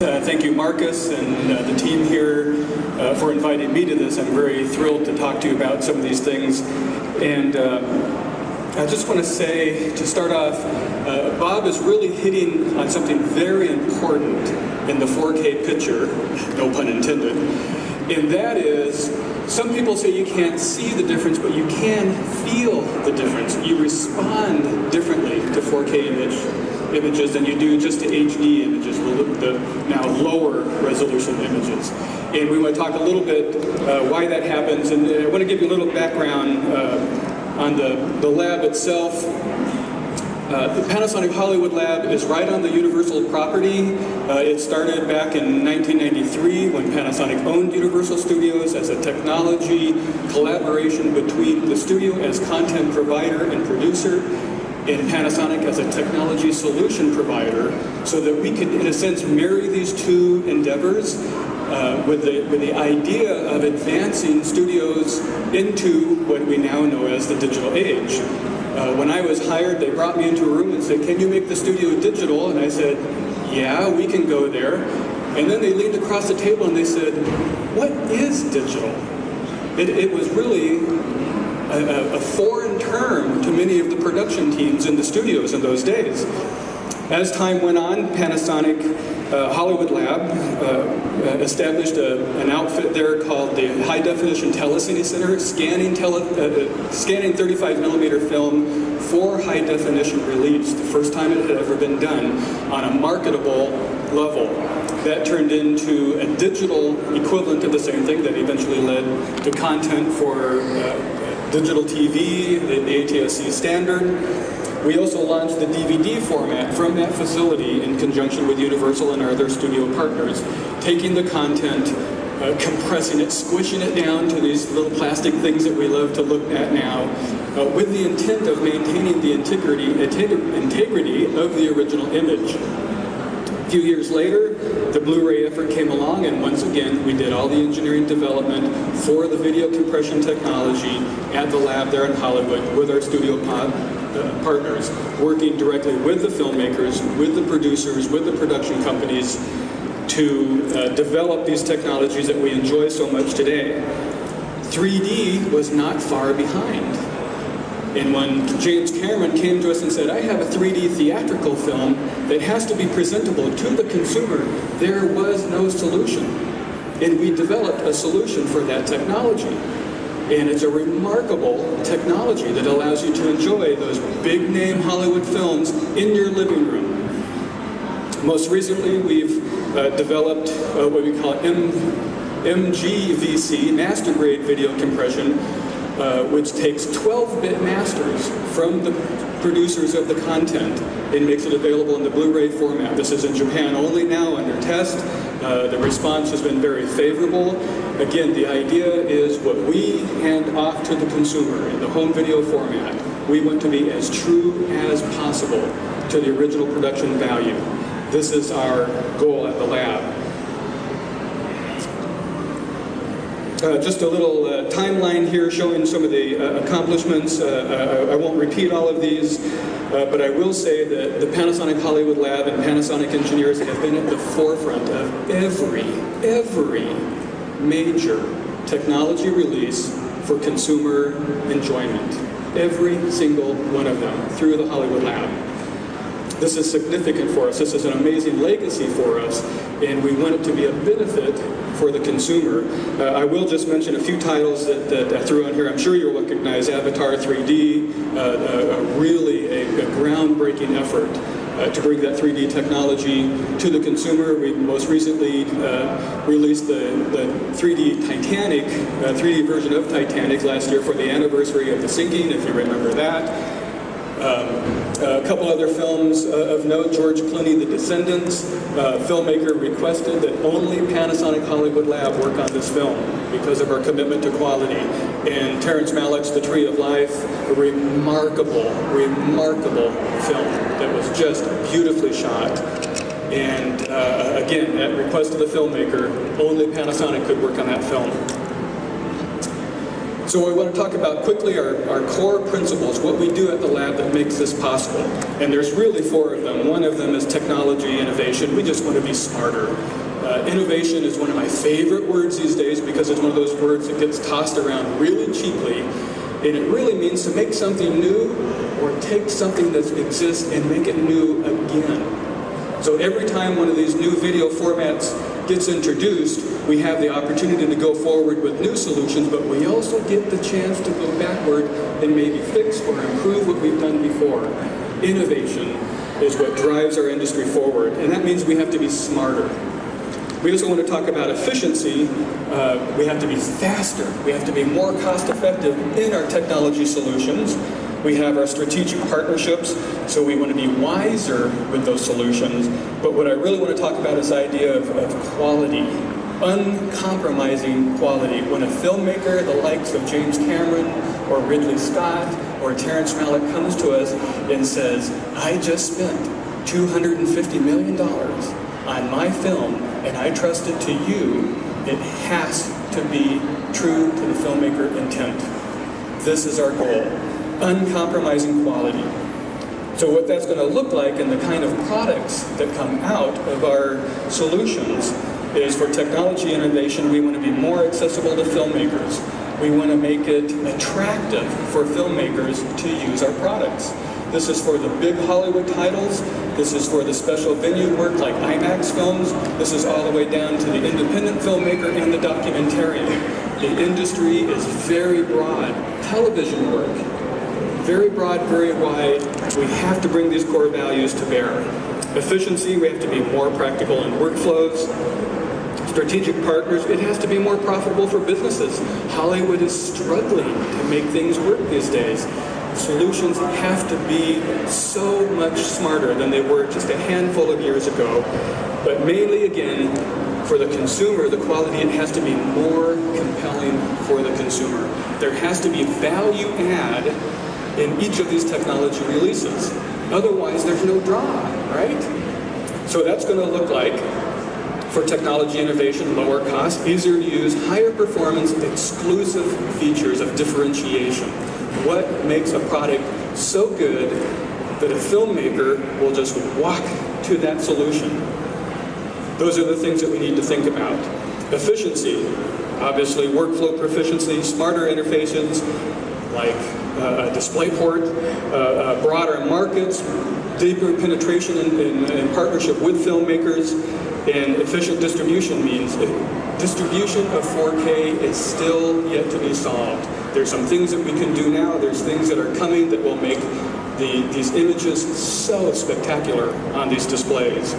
Thank you, Marcus, and the team here for inviting me to this. I'm very thrilled to talk to you about some of these things. And I just want to say, to start off, Bob is really hitting on something very important in the 4K picture, no pun intended, and that is, some people say you can't see the difference, but you can feel the difference. You respond differently to 4K images than you do just to HD images, the now lower resolution images. And we want to talk a little bit why that happens, and I want to give you a little background on the lab itself. The Panasonic Hollywood Lab is right on the Universal property. It started back in 1993 when Panasonic owned Universal Studios as a technology collaboration between the studio as content provider and producer and Panasonic as a technology solution provider, so that we could, in a sense, marry these two endeavors with the idea of advancing studios into what we now know as the digital age. When I was hired, they brought me into a room and said, "Can you make the studio digital?" And I said, "Yeah, we can go there." And then they leaned across the table and they said, "What is digital?" It was really a foreign term to many of the production teams in the studios in those days. As time went on, Panasonic Hollywood Lab established an outfit there called the High Definition Telecine Center, scanning 35 millimeter film for high definition release, the first time it had ever been done on a marketable level. That turned into a digital equivalent of the same thing that eventually led to content for digital TV, the ATSC standard. We also launched the DVD format from that facility in conjunction with Universal and our other studio partners, taking the content, compressing it, squishing it down to these little plastic things that we love to look at now, with the intent of maintaining the integrity of the original image. A few years later, the Blu-ray effort came along, and once again, we did all the engineering development for the video compression technology at the lab there in Hollywood with our studio partners, working directly with the filmmakers, with the producers, with the production companies to develop these technologies that we enjoy so much today. 3D was not far behind. And when James Cameron came to us and said, "I have a 3D theatrical film that has to be presentable to the consumer," there was no solution. And we developed a solution for that technology. And it's a remarkable technology that allows you to enjoy those big-name Hollywood films in your living room. Most recently, we've developed what we call MGVC, master-grade video compression, which takes 12-bit masters from the producers of the content and makes it available in the Blu-ray format. This is in Japan only now, under test. The response has been very favorable. Again, the idea is what we hand off to the consumer in the home video format. We want to be as true as possible to the original production value. This is our goal at the lab. Just a little timeline here showing some of the accomplishments. I won't repeat all of these, but I will say that the Panasonic Hollywood Lab and Panasonic engineers have been at the forefront of every major technology release for consumer enjoyment. Every single one of them through the Hollywood Lab. This is significant for us. This is an amazing legacy for us, and we want it to be a benefit for the consumer. I will just mention a few titles that I threw on here. I'm sure you'll recognize Avatar 3D, really a groundbreaking effort to bring that 3D technology to the consumer. We most recently released the 3D Titanic, 3D version of Titanic last year for the anniversary of the sinking, if you remember that. A couple other films of note. George Clooney, The Descendants. Filmmaker requested that only Panasonic Hollywood Lab work on this film because of our commitment to quality. And Terrence Malick's The Tree of Life, a remarkable film that was just beautifully shot. And again, at request of the filmmaker, only Panasonic could work on that film. So we want to talk about quickly our core principles, what we do at the lab that makes this possible. And there's really 4 of them. One of them is technology innovation. We just want to be smarter. Innovation is one of my favorite words these days because it's one of those words that gets tossed around really cheaply. And it really means to make something new or take something that exists and make it new again. So every time one of these new video formats gets introduced, we have the opportunity to go forward with new solutions, but we also get the chance to go backward and maybe fix or improve what we've done before. Innovation is what drives our industry forward, and that means we have to be smarter. We also want to talk about efficiency. We have to be faster. We have to be more cost-effective in our technology solutions. We have our strategic partnerships, so we want to be wiser with those solutions. But what I really want to talk about is the idea of quality, uncompromising quality. When a filmmaker, the likes of James Cameron or Ridley Scott or Terrence Malick comes to us and says, I just spent $250 million on my film and I trust it to you, it has to be true to the filmmaker intent. This is our goal. Uncompromising quality. So what that's going to look like and the kind of products that come out of our solutions is for technology innovation, we want to be more accessible to filmmakers. We want to make it attractive for filmmakers to use our products. This is for the big Hollywood titles. This is for the special venue work like IMAX films. This is all the way down to the independent filmmaker and the documentarian. The industry is very broad. Television work, very broad, very wide. We have to bring these core values to bear. Efficiency, we have to be more practical in workflows. Strategic partners, it has to be more profitable for businesses. Hollywood is struggling to make things work these days. Solutions have to be so much smarter than they were just a handful of years ago. But mainly, again, for the consumer, the quality, it has to be more compelling for the consumer. There has to be value add in each of these technology releases. Otherwise, there's no draw, right? So that's going to look like, for technology innovation, lower cost, easier to use, higher performance, exclusive features of differentiation. What makes a product so good that a filmmaker will just walk to that solution? Those are the things that we need to think about. Efficiency, obviously workflow proficiency, smarter interfaces like DisplayPort, broader markets, deeper penetration in partnership with filmmakers, and efficient distribution means distribution of 4K is still yet to be solved. There's some things that we can do now, there's things that are coming that will make these images so spectacular on these displays.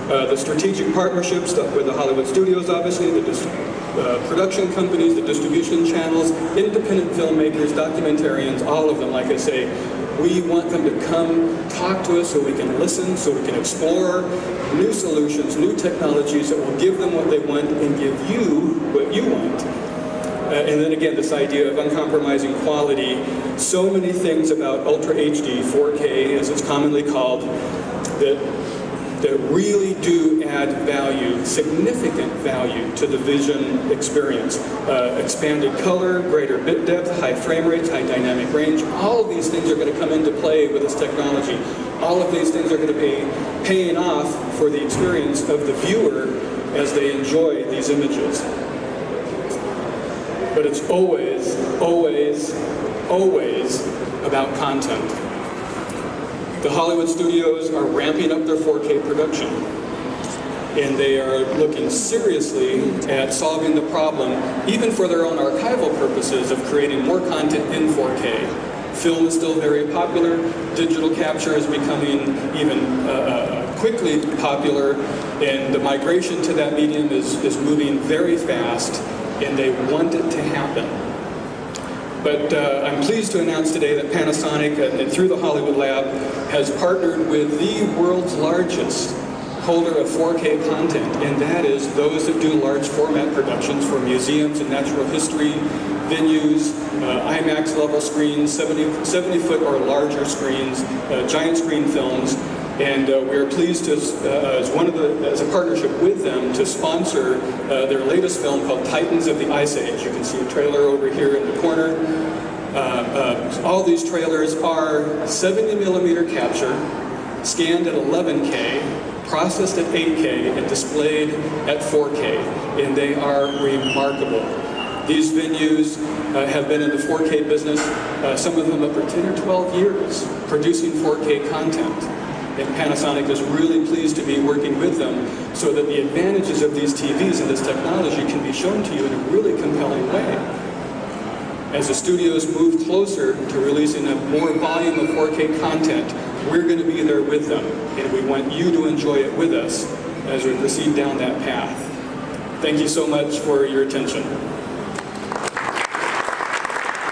The strategic partnerships with the Hollywood studios, obviously, the production companies, the distribution channels, independent filmmakers, documentarians, all of them, like I say, we want them to come talk to us so we can listen, so we can explore new solutions, new technologies that will give them what they want and give you what you want. And then again, this idea of uncompromising quality, so many things about Ultra HD, 4K as it's commonly called, that really do add value, significant value to the vision experience. Expanded color, greater bit depth, high frame rates, high dynamic range, all of these things are going to come into play with this technology. All of these things are going to be paying off for the experience of the viewer as they enjoy these images. But it's always, always, always about content. The Hollywood studios are ramping up their 4K production, and they are looking seriously at solving the problem, even for their own archival purposes, of creating more content in 4K. Film is still very popular. Digital capture is becoming even quickly popular, and the migration to that medium is moving very fast, and they want it to happen. But I'm pleased to announce today that Panasonic, and through the Hollywood Lab, has partnered with the world's largest holder of 4K content, and that is those that do large format productions for museums and natural history venues, IMAX level screens, 70-foot or larger screens, giant screen films. And we are pleased to, as a partnership with them, to sponsor their latest film called Titans of the Ice Age. You can see a trailer over here in the corner. All these trailers are 70mm capture, scanned at 11K, processed at 8K, and displayed at 4K, and they are remarkable. These venues have been in the 4K business, some of them up for 10 or 12 years, producing 4K content. And Panasonic is really pleased to be working with them so that the advantages of these TVs and this technology can be shown to you in a really compelling way. As the studios move closer to releasing a more volume of 4K content, we're going to be there with them, and we want you to enjoy it with us as we proceed down that path. Thank you so much for your attention.